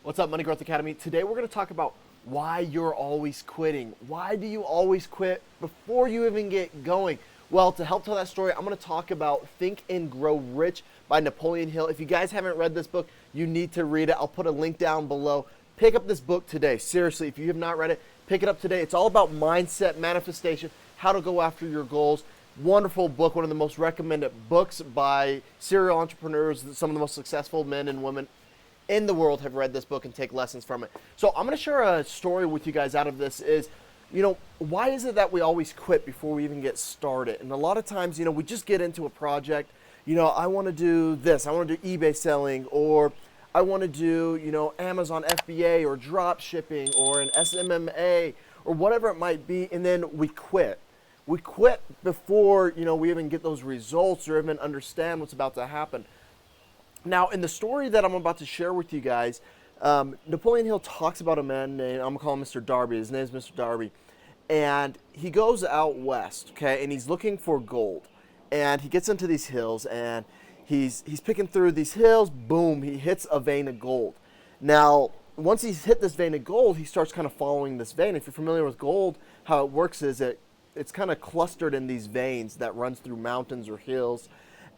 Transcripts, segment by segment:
What's up, Money Growth Academy? Today we're going to talk about why you're always quitting. Why do you always quit before you even get going? Well, to help tell that story, I'm going to talk about Think and Grow Rich by Napoleon Hill. If you guys haven't read this book, you need to read it. I'll put a link down below. Pick up this book today. Seriously, if you have not read it, pick it up today. It's all about mindset, manifestation, how to go after your goals. Wonderful book, one of the most recommended books by serial entrepreneurs. Some of the most successful men and women in the world have read this book and take lessons from it. So I'm going to share a story with you guys out of this is, why is it that we always quit before we even get started? And a lot of times, we just get into a project, I want to do this, I want to do eBay selling, or I want to do, Amazon FBA or drop shipping or an SMMA or whatever it might be, and then we quit. We quit before, we even get those results or even understand what's about to happen. Now, in the story that I'm about to share with you guys, Napoleon Hill talks about a man named, I'm going to call him Mr. Darby. His name is Mr. Darby. And he goes out west, okay, and he's looking for gold. And he gets into these hills, and he's picking through these hills. Boom, he hits a vein of gold. Now, once he's hit this vein of gold, he starts kind of following this vein. If you're familiar with gold, how it works is it's kind of clustered in these veins that runs through mountains or hills.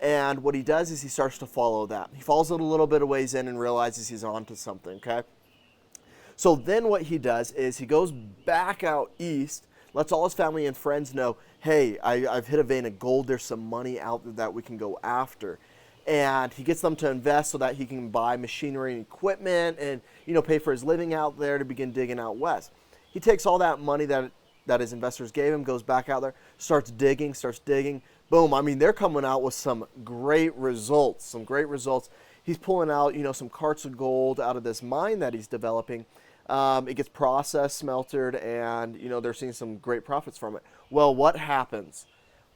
And what he does is he starts to follow that. He follows it a little bit of ways in and realizes he's onto something, okay? So then what he does is he goes back out east, lets all his family and friends know, hey, I've hit a vein of gold. There's some money out there that we can go after. And he gets them to invest so that he can buy machinery and equipment and, pay for his living out there to begin digging out west. He takes all that money that his investors gave him, goes back out there, starts digging. Boom, they're coming out with some great results, He's pulling out, some carts of gold out of this mine that he's developing. It gets processed, smeltered, and, they're seeing some great profits from it. Well, what happens?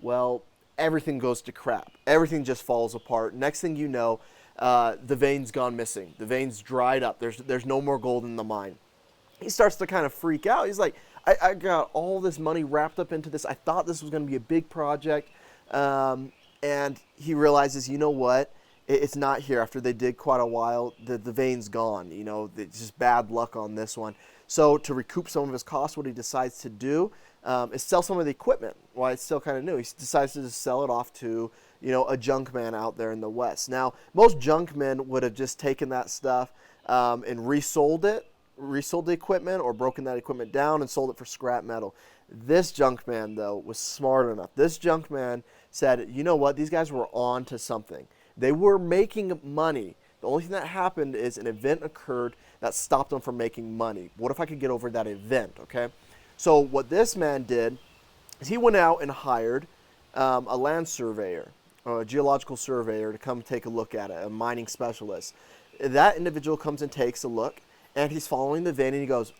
Well, everything goes to crap. Everything just falls apart. Next thing you know, the vein's gone missing. The vein's dried up. There's no more gold in the mine. He starts to kind of freak out. He's like, I got all this money wrapped up into this. I thought this was going to be a big project. And he realizes, you know what? It's not here. After they dig quite a while, the vein's gone. It's just bad luck on this one. So to recoup some of his costs, what he decides to do is sell some of the equipment. While it's still kind of new, he decides to just sell it off to, a junk man out there in the West. Now, most junk men would have just taken that stuff and resold the equipment or broken that equipment down and sold it for scrap metal. This junk man, though, was smart enough. This junk man said, you know what? These guys were on to something. They were making money. The only thing that happened is an event occurred that stopped them from making money. What if I could get over that event, okay? So what this man did is he went out and hired a land surveyor, or a geological surveyor, to come take a look at it, a mining specialist. That individual comes and takes a look, and he's following the vein, and he goes,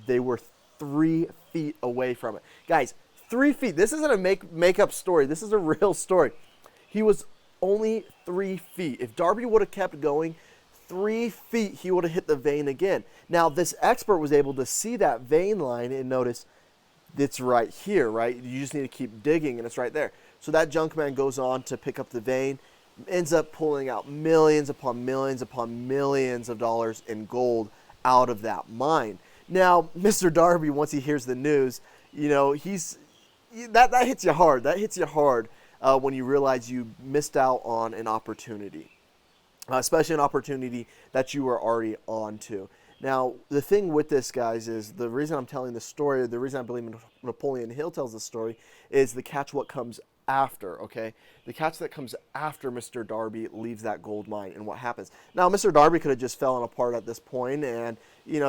they were 3 feet away from it. Guys, 3 feet. This isn't a make-up story. This is a real story. He was only 3 feet. If Darby would have kept going 3 feet, he would have hit the vein again. Now, this expert was able to see that vein line and notice it's right here, right? You just need to keep digging, and it's right there. So that junk man goes on to pick up the vein, ends up pulling out millions upon millions upon millions of dollars in gold out of that mine. Now, Mr. Darby, once he hears the news, that hits you hard. That hits you hard when you realize you missed out on an opportunity, especially an opportunity that you were already on to. Now, the thing with this, guys, is the reason I'm telling this story, the reason I believe Napoleon Hill tells this story, is the catch what comes after, okay? The catch that comes after Mr. Darby leaves that gold mine and what happens. Now, Mr. Darby could have just fallen apart at this point and,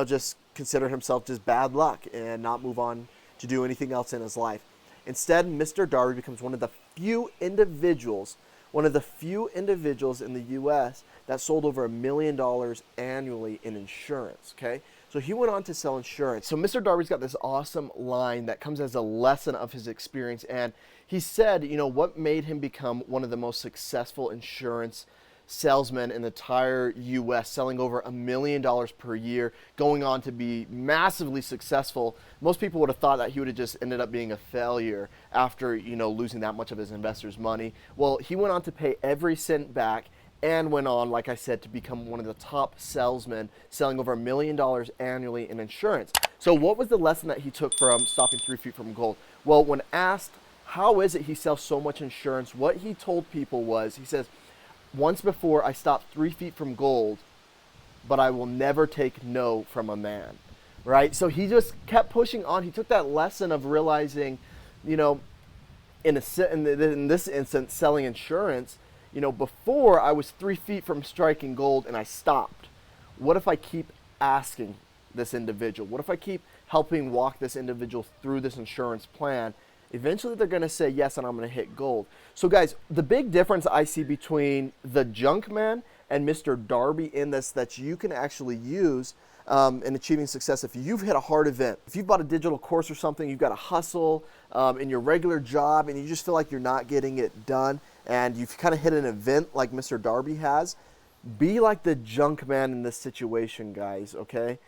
just consider himself just bad luck and not move on to do anything else in his life. Instead, Mr. Darby becomes one of the few individuals in the U.S. that sold over $1 million annually in insurance, okay? So he went on to sell insurance. So Mr. Darby's got this awesome line that comes as a lesson of his experience, and he said, what made him become one of the most successful insurance salesmen in the entire U.S., selling over $1 million per year, going on to be massively successful. Most people would have thought that he would have just ended up being a failure after, losing that much of his investors' money. Well, he went on to pay every cent back and went on, like I said, to become one of the top salesmen, selling over $1 million annually in insurance. So what was the lesson that he took from stopping 3 feet from gold? Well, when asked how is it he sells so much insurance, what he told people was, he says, once before I stopped 3 feet from gold, but I will never take no from a man, right? So he just kept pushing on. He took that lesson of realizing, you know, in this instance, selling insurance, you know, before I was 3 feet from striking gold and I stopped. What if I keep asking this individual? What if I keep helping walk this individual through this insurance plan? Eventually they're going to say yes, and I'm going to hit gold. So guys, the big difference I see between the junk man and Mr. Darby in this that you can actually use in achieving success. If you've hit a hard event, if you've bought a digital course or something, you've got to hustle in your regular job and you just feel like you're not getting it done, and you've kind of hit an event like Mr. Darby has, be like the junk man in this situation, guys, okay?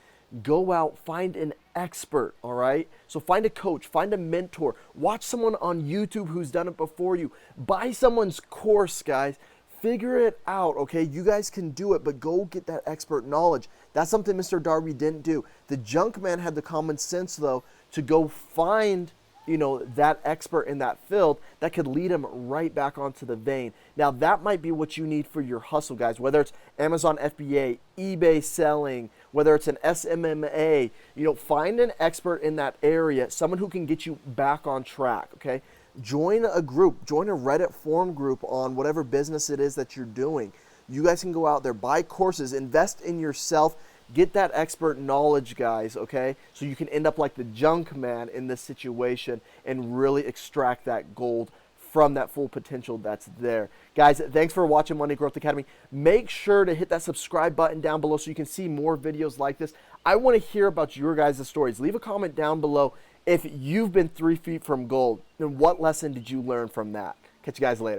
Go out, find an expert, all right? So find a coach, find a mentor, watch someone on YouTube who's done it before you, buy someone's course, guys. Figure it out, okay? You guys can do it, but go get that expert knowledge. That's something Mr. Darby didn't do. The junk man had the common sense, though, to go find, you know, that expert in that field that could lead him right back onto the vein. Now, that might be what you need for your hustle, guys, whether it's Amazon FBA, eBay selling, whether it's an SMMA, you know, find an expert in that area, someone who can get you back on track, okay? Join a group, join a Reddit forum group on whatever business it is that you're doing. You guys can go out there, buy courses, invest in yourself, get that expert knowledge, guys, okay? So you can end up like the junk man in this situation and really extract that gold from that full potential that's there. Guys, thanks for watching Money Growth Academy. Make sure to hit that subscribe button down below so you can see more videos like this. I want to hear about your guys' stories. Leave a comment down below if you've been 3 feet from gold, and what lesson did you learn from that? Catch you guys later.